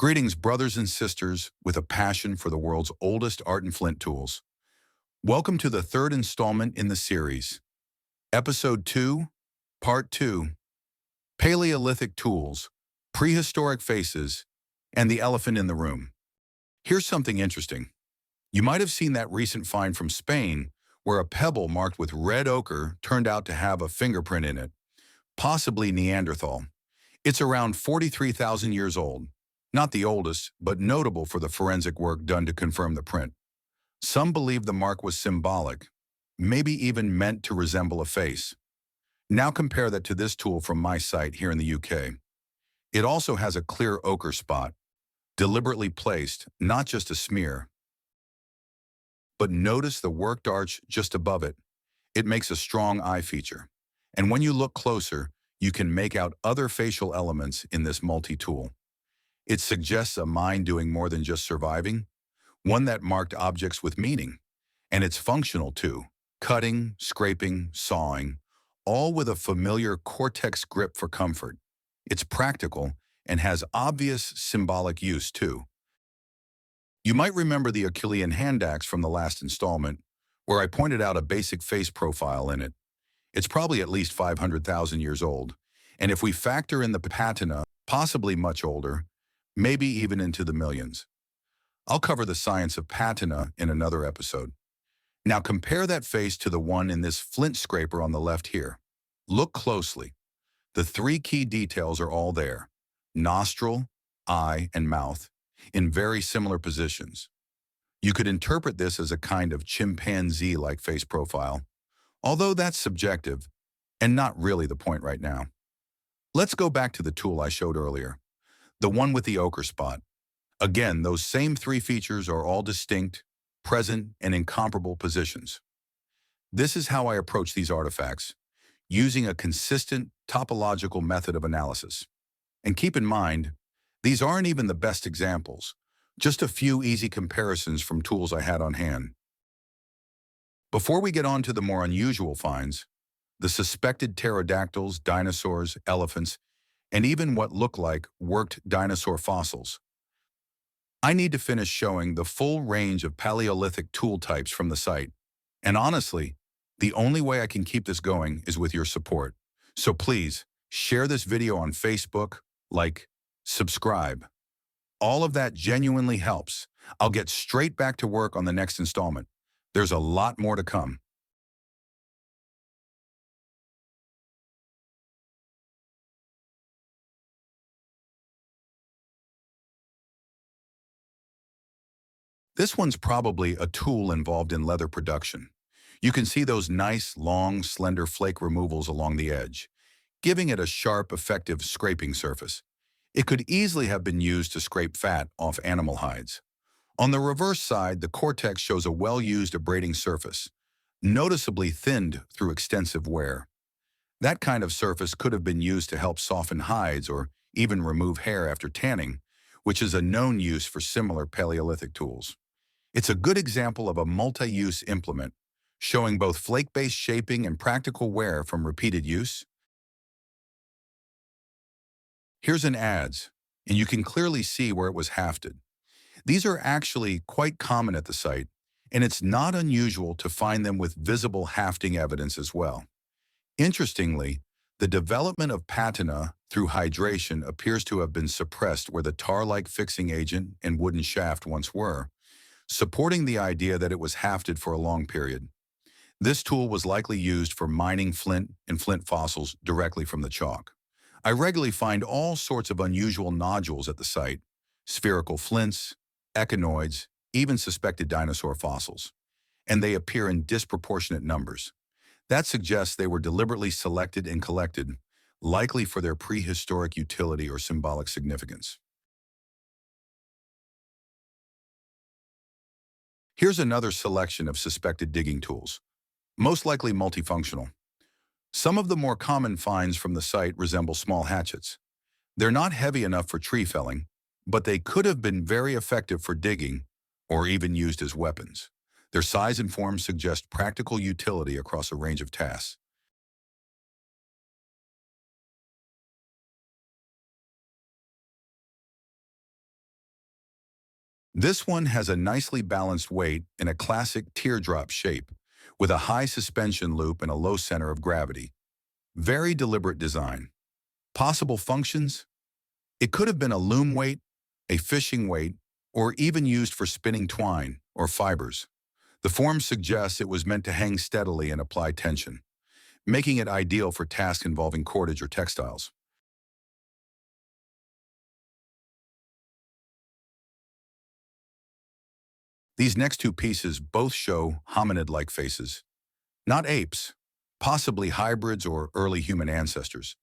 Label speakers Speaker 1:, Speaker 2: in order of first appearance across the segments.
Speaker 1: Greetings, brothers and sisters with a passion for the world's oldest art and flint tools. Welcome to the third installment in the series, Episode 2, Part 2, Paleolithic Tools, Prehistoric Faces, and the Elephant in the Room. Here's something interesting. You might have seen that recent find from Spain where a pebble marked with red ochre turned out to have a fingerprint in it, possibly Neanderthal. It's around 43,000 years old. Not the oldest, but notable for the forensic work done to confirm the print. Some believe the mark was symbolic, maybe even meant to resemble a face. Now compare that to this tool from my site here in the UK. It also has a clear ochre spot, deliberately placed, not just a smear. But notice the worked arch just above it. It makes a strong eye feature. And when you look closer, you can make out other facial elements in this multi-tool. It suggests a mind doing more than just surviving, one that marked objects with meaning. And it's functional too, cutting, scraping, sawing, all with a familiar cortex grip for comfort. It's practical and has obvious symbolic use too. You might remember the Achillean hand axe from the last installment, where I pointed out a basic face profile in it. It's probably at least 500,000 years old, and if we factor in the patina, possibly much older, maybe even into the millions. I'll cover the science of patina in another episode. Now compare that face to the one in this flint scraper on the left here. Look closely. The three key details are all there: nostril, eye, and mouth, in very similar positions. You could interpret this as a kind of chimpanzee-like face profile, although that's subjective and not really the point right now. Let's go back to the tool I showed earlier, the one with the ochre spot. Again, those same three features are all distinct, present, and in comparable positions. This is how I approach these artifacts, using a consistent topological method of analysis. And keep in mind, these aren't even the best examples, just a few easy comparisons from tools I had on hand. Before we get on to the more unusual finds, the suspected pterodactyls, dinosaurs, elephants, and even what look like worked dinosaur fossils, I need to finish showing the full range of Paleolithic tool types from the site. And honestly, the only way I can keep this going is with your support. So please, share this video on Facebook, like, subscribe. All of that genuinely helps. I'll get straight back to work on the next installment. There's a lot more to come. This one's probably a tool involved in leather production. You can see those nice, long, slender flake removals along the edge, giving it a sharp, effective scraping surface. It could easily have been used to scrape fat off animal hides. On the reverse side, the cortex shows a well-used abrading surface, noticeably thinned through extensive wear. That kind of surface could have been used to help soften hides or even remove hair after tanning, which is a known use for similar Paleolithic tools. It's a good example of a multi-use implement, showing both flake-based shaping and practical wear from repeated use. Here's an adze, and you can clearly see where it was hafted. These are actually quite common at the site, and it's not unusual to find them with visible hafting evidence as well. Interestingly, the development of patina through hydration appears to have been suppressed where the tar-like fixing agent and wooden shaft once were, supporting the idea that it was hafted for a long period. This tool was likely used for mining flint and flint fossils directly from the chalk. I regularly find all sorts of unusual nodules at the site: spherical flints, echinoids, even suspected dinosaur fossils. And they appear in disproportionate numbers. That suggests they were deliberately selected and collected, likely for their prehistoric utility or symbolic significance. Here's another selection of suspected digging tools, most likely multifunctional. Some of the more common finds from the site resemble small hatchets. They're not heavy enough for tree felling, but they could have been very effective for digging or even used as weapons. Their size and form suggest practical utility across a range of tasks. This one has a nicely balanced weight in a classic teardrop shape, with a high suspension loop and a low center of gravity. Very deliberate design. Possible functions? It could have been a loom weight, a fishing weight, or even used for spinning twine or fibers. The form suggests it was meant to hang steadily and apply tension, making it ideal for tasks involving cordage or textiles. These next two pieces both show hominid-like faces, not apes, possibly hybrids or early human ancestors.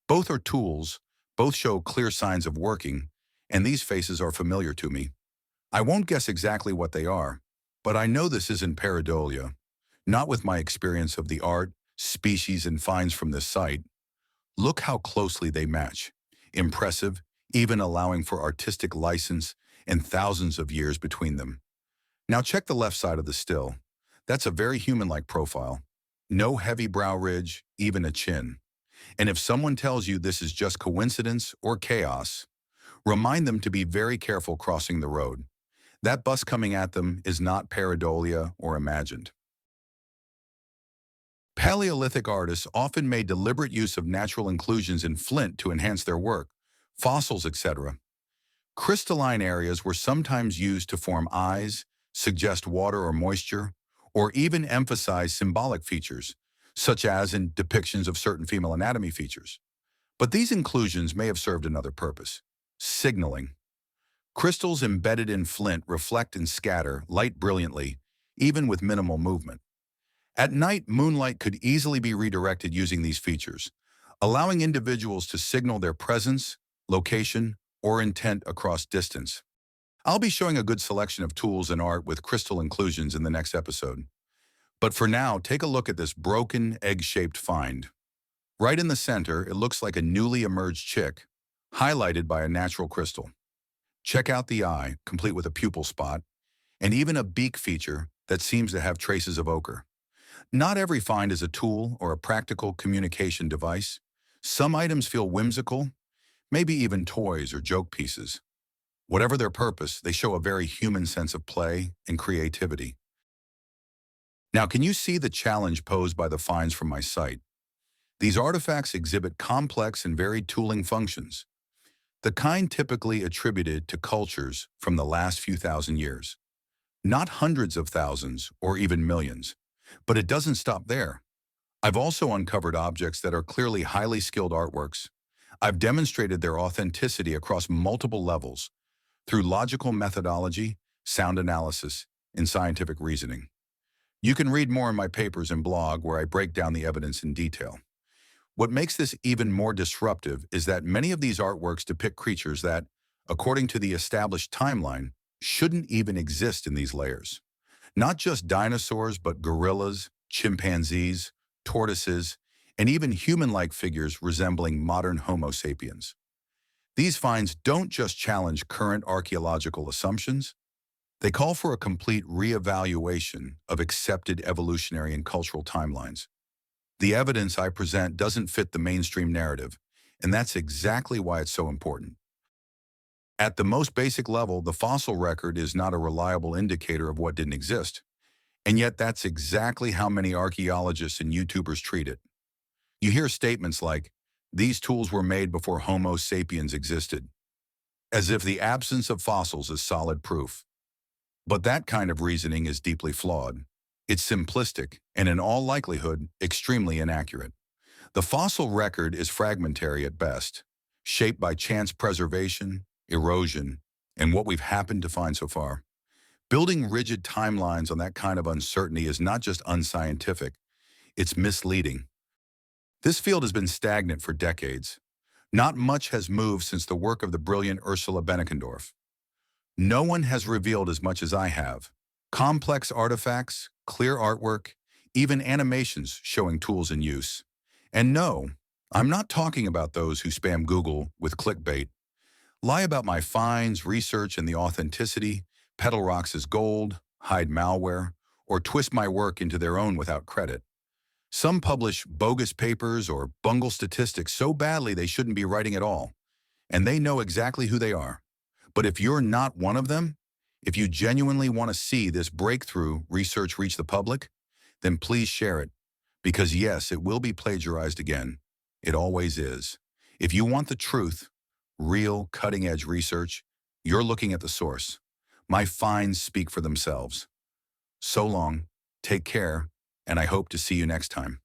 Speaker 1: Both are tools, both show clear signs of working, and these faces are familiar to me. I won't guess exactly what they are, but I know this isn't pareidolia, not with my experience of the art, species, and finds from this site. Look how closely they match. Impressive, even allowing for artistic license and thousands of years between them. Now check the left side of the still. That's a very human-like profile. No heavy brow ridge, even a chin. And if someone tells you this is just coincidence or chaos, remind them to be very careful crossing the road. That bus coming at them is not pareidolia or imagined. Paleolithic artists often made deliberate use of natural inclusions in flint to enhance their work, fossils, etc. Crystalline areas were sometimes used to form eyes, suggest water or moisture, or even emphasize symbolic features, such as in depictions of certain female anatomy features. But these inclusions may have served another purpose: signaling. Crystals embedded in flint reflect and scatter light brilliantly, even with minimal movement. At night, moonlight could easily be redirected using these features, allowing individuals to signal their presence, location, or intent across distance. I'll be showing a good selection of tools and art with crystal inclusions in the next episode. But for now, take a look at this broken, egg-shaped find. Right in the center, it looks like a newly emerged chick, highlighted by a natural crystal. Check out the eye, complete with a pupil spot, and even a beak feature that seems to have traces of ochre. Not every find is a tool or a practical communication device. Some items feel whimsical, maybe even toys or joke pieces. Whatever their purpose, they show a very human sense of play and creativity. Now, can you see the challenge posed by the finds from my site? These artifacts exhibit complex and varied tooling functions, the kind typically attributed to cultures from the last few thousand years. Not hundreds of thousands or even millions. But it doesn't stop there. I've also uncovered objects that are clearly highly skilled artworks. I've demonstrated their authenticity across multiple levels through logical methodology, sound analysis, and scientific reasoning. You can read more in my papers and blog where I break down the evidence in detail. What makes this even more disruptive is that many of these artworks depict creatures that, according to the established timeline, shouldn't even exist in these layers. Not just dinosaurs, but gorillas, chimpanzees, tortoises, and even human-like figures resembling modern Homo sapiens. These finds don't just challenge current archaeological assumptions, they call for a complete reevaluation of accepted evolutionary and cultural timelines. The evidence I present doesn't fit the mainstream narrative, and that's exactly why it's so important. At the most basic level, the fossil record is not a reliable indicator of what didn't exist. And yet that's exactly how many archaeologists and YouTubers treat it. You hear statements like, "These tools were made before Homo sapiens existed," as if the absence of fossils is solid proof. But that kind of reasoning is deeply flawed. It's simplistic and, in all likelihood, extremely inaccurate. The fossil record is fragmentary at best, shaped by chance preservation, erosion, and what we've happened to find so far. Building rigid timelines on that kind of uncertainty is not just unscientific, it's misleading. This field has been stagnant for decades. Not much has moved since the work of the brilliant Ursula Benekendorf. No one has revealed as much as I have. Complex artifacts, clear artwork, even animations showing tools in use. And no, I'm not talking about those who spam Google with clickbait, lie about my finds, research, and the authenticity, peddle rocks as gold, hide malware, or twist my work into their own without credit. Some publish bogus papers or bungle statistics so badly they shouldn't be writing at all, and they know exactly who they are. But if you're not one of them, If you genuinely want to see this breakthrough research reach the public, then please share it. Because yes, it will be plagiarized again. It always is. If you want the truth, real cutting-edge research, you're looking at the source. My finds speak for themselves. So long, take care, and I hope to see you next time.